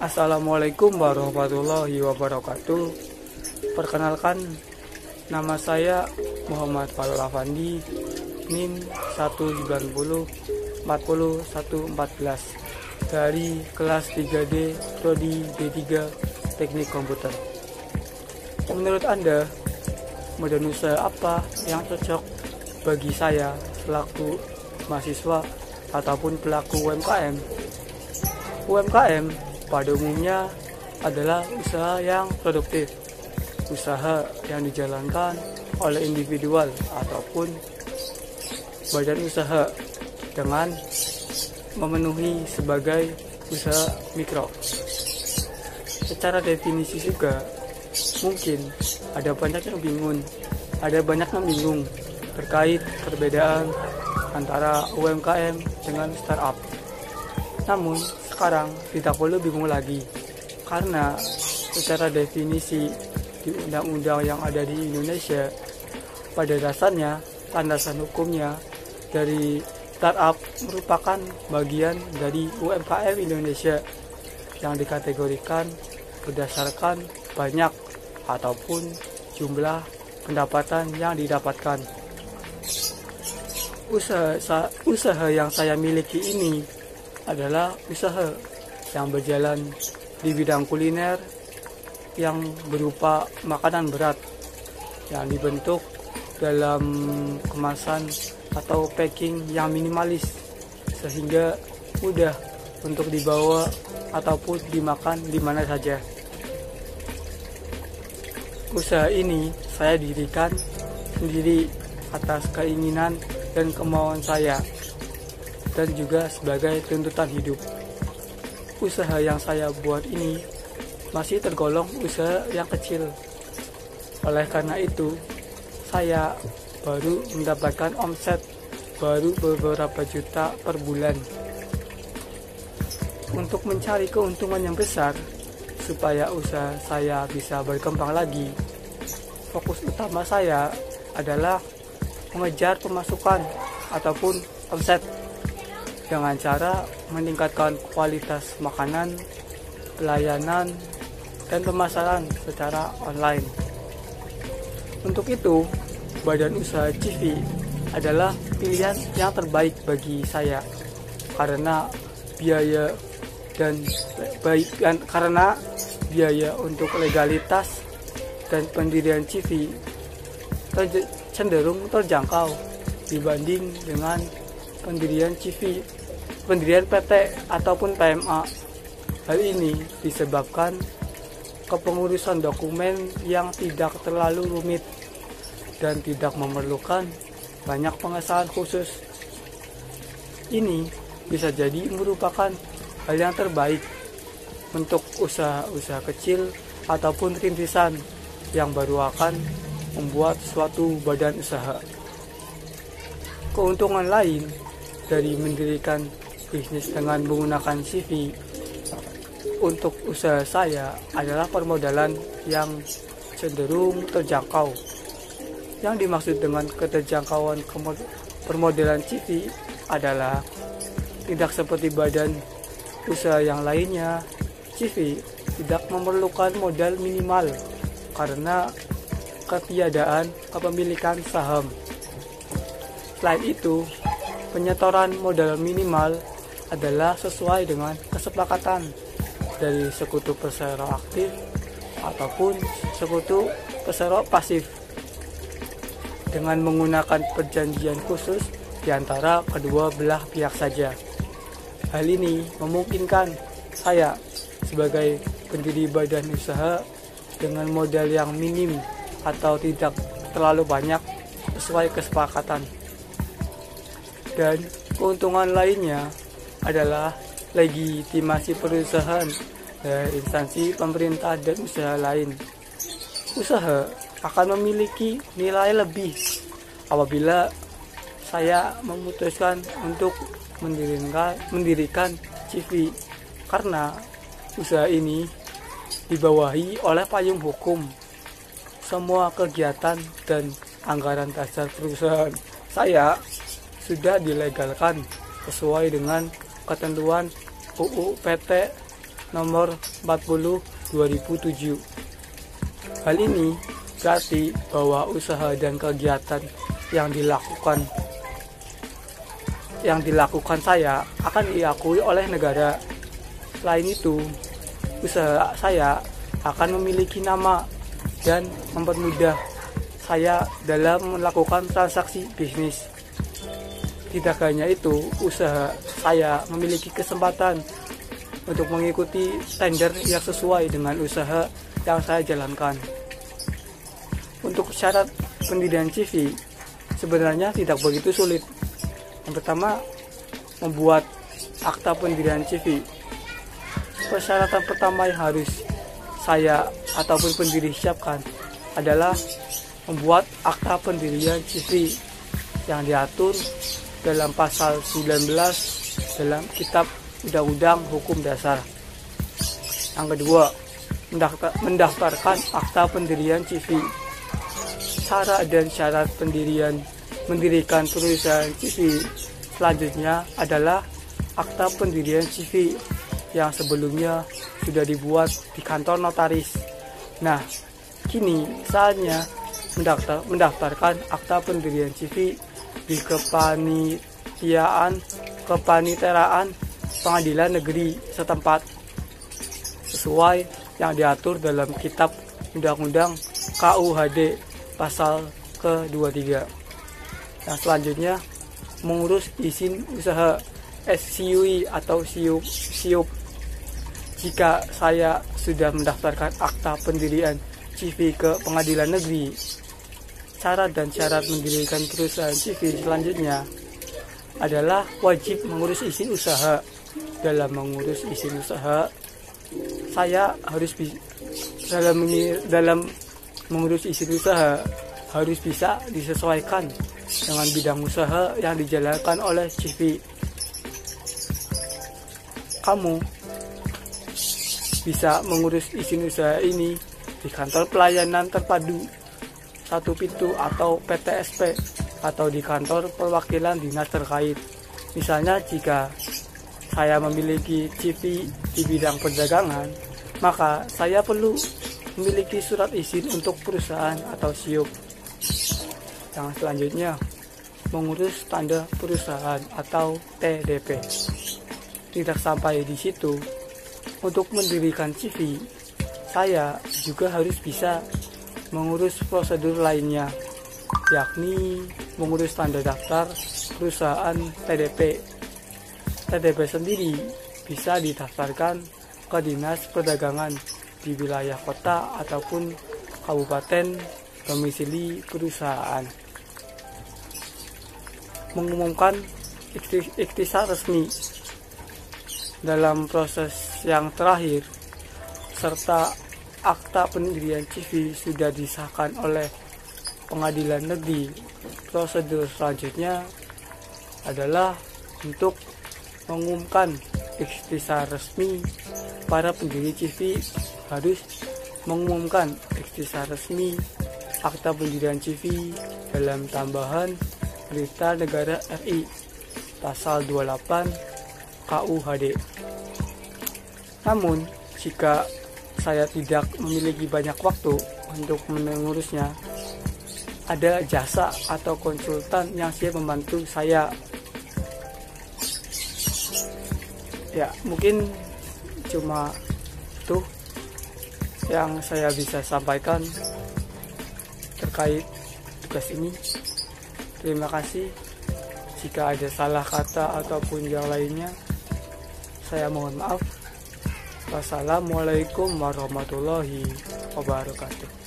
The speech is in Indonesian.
Assalamualaikum warahmatullahi wabarakatuh. Perkenalkan, nama saya Muhammad Falul Afandi, NIM 190 40114 dari kelas 3D Prodi D3 Teknik Komputer. Menurut Anda, modal usaha apa yang cocok bagi saya selaku mahasiswa ataupun pelaku UMKM? UMKM pada umumnya adalah usaha yang produktif, usaha yang dijalankan oleh individual ataupun badan usaha dengan memenuhi sebagai usaha mikro. Secara definisi juga mungkin ada banyak yang bingung terkait perbedaan antara UMKM dengan startup. Namun sekarang tidak perlu bingung lagi, karena secara definisi di undang-undang yang ada di Indonesia, pada dasarnya landasan hukumnya dari startup merupakan bagian dari UMKM Indonesia yang dikategorikan berdasarkan banyak ataupun jumlah pendapatan yang didapatkan. Usaha yang saya miliki ini adalah usaha yang berjalan di bidang kuliner yang berupa makanan berat yang dibentuk dalam kemasan atau packing yang minimalis sehingga mudah untuk dibawa ataupun dimakan di mana saja. Usaha ini saya dirikan sendiri atas keinginan dan kemauan saya, dan juga sebagai tuntutan hidup. Usaha yang saya buat ini masih tergolong usaha yang kecil. Oleh karena itu, saya baru mendapatkan omset baru beberapa juta per bulan. Untuk mencari keuntungan yang besar, supaya usaha saya bisa berkembang lagi, fokus utama saya adalah mengejar pemasukan ataupun omset dengan cara meningkatkan kualitas makanan, pelayanan, dan pemasaran secara online. Untuk itu, badan usaha CV adalah pilihan yang terbaik bagi saya karena biaya untuk legalitas dan pendirian CV cenderung terjangkau dibanding dengan pendirian PT ataupun PMA. Hal ini disebabkan kepengurusan dokumen yang tidak terlalu rumit dan tidak memerlukan banyak pengesahan khusus. Ini bisa jadi merupakan hal yang terbaik untuk usaha-usaha kecil ataupun rintisan yang baru akan membuat suatu badan usaha. Keuntungan lain dari mendirikan bisnis dengan menggunakan CV untuk usaha saya adalah permodalan yang cenderung terjangkau. Yang dimaksud dengan keterjangkauan permodalan CV adalah tidak seperti badan usaha yang lainnya. CV tidak memerlukan modal minimal karena ketiadaan kepemilikan saham. Selain itu, penyetoran modal minimal adalah sesuai dengan kesepakatan dari sekutu persero aktif ataupun sekutu persero pasif dengan menggunakan perjanjian khusus di antara kedua belah pihak saja. Hal ini memungkinkan saya sebagai pendiri badan usaha dengan modal yang minim atau tidak terlalu banyak sesuai kesepakatan. Dan keuntungan lainnya adalah legitimasi perusahaan dari instansi pemerintah dan usaha lain. Usaha akan memiliki nilai lebih apabila saya memutuskan untuk mendirikan CV, karena usaha ini dibawahi oleh payung hukum. Semua kegiatan dan anggaran dasar perusahaan saya sudah dilegalkan sesuai dengan ketentuan UU PT nomor 40 2007. Hal ini berarti bahwa usaha dan kegiatan yang dilakukan saya akan diakui oleh negara. Selain itu, usaha saya akan memiliki nama dan mempermudah saya dalam melakukan transaksi bisnis. Tidak hanya itu, usaha saya memiliki kesempatan untuk mengikuti tender yang sesuai dengan usaha yang saya jalankan. Untuk syarat pendirian CV sebenarnya tidak begitu sulit. Yang pertama, membuat akta pendirian CV. Persyaratan pertama yang harus saya ataupun pendiri siapkan adalah membuat akta pendirian CV yang diatur dalam pasal 19 dalam Kitab Undang-Undang Hukum Dasar. Yang kedua, mendaftarkan akta pendirian CV. Cara dan syarat mendirikan perusahaan CV selanjutnya adalah akta pendirian CV yang sebelumnya sudah dibuat di kantor notaris. Nah, kini saatnya mendaftarkan akta pendirian CV di kepaniteraan pengadilan negeri setempat sesuai yang diatur dalam Kitab Undang-Undang KUHD pasal ke-23. Yang selanjutnya, mengurus izin usaha SCUI atau SIUP. Jika saya sudah mendaftarkan akta pendirian CV ke pengadilan negeri, cara dan syarat mendirikan perusahaan CV selanjutnya adalah wajib mengurus izin usaha. Dalam mengurus izin usaha, saya harus dalam mengurus izin usaha harus bisa disesuaikan dengan bidang usaha yang dijalankan oleh CV. Kamu bisa mengurus izin usaha ini di kantor pelayanan terpadu satu pintu atau PTSP atau di kantor perwakilan dinas terkait. Misalnya, jika saya memiliki CV di bidang perdagangan, maka saya perlu memiliki surat izin untuk perusahaan atau SIUP. Yang selanjutnya, mengurus tanda perusahaan atau TDP. Tidak sampai di situ, untuk mendirikan CV, saya juga harus bisa mengurus prosedur lainnya, yakni mengurus tanda daftar perusahaan TDP. TDP sendiri bisa didaftarkan ke Dinas Perdagangan di wilayah kota ataupun kabupaten domisili perusahaan. Mengumumkan ikhtisar resmi dalam proses yang terakhir, serta akta pendirian CV sudah disahkan oleh pengadilan negeri. Prosedur selanjutnya adalah untuk mengumumkan ikhtisar resmi. Para pendiri CV harus mengumumkan ikhtisar resmi akta pendirian CV dalam tambahan Berita Negara RI pasal 28 KUHD. Namun, jika saya tidak memiliki banyak waktu untuk mengurusnya, ada jasa atau konsultan yang siap membantu saya. Ya, mungkin cuma itu yang saya bisa sampaikan terkait tugas ini. Terima kasih. Jika ada salah kata ataupun yang lainnya, saya mohon maaf. Wassalamualaikum warahmatullahi wabarakatuh.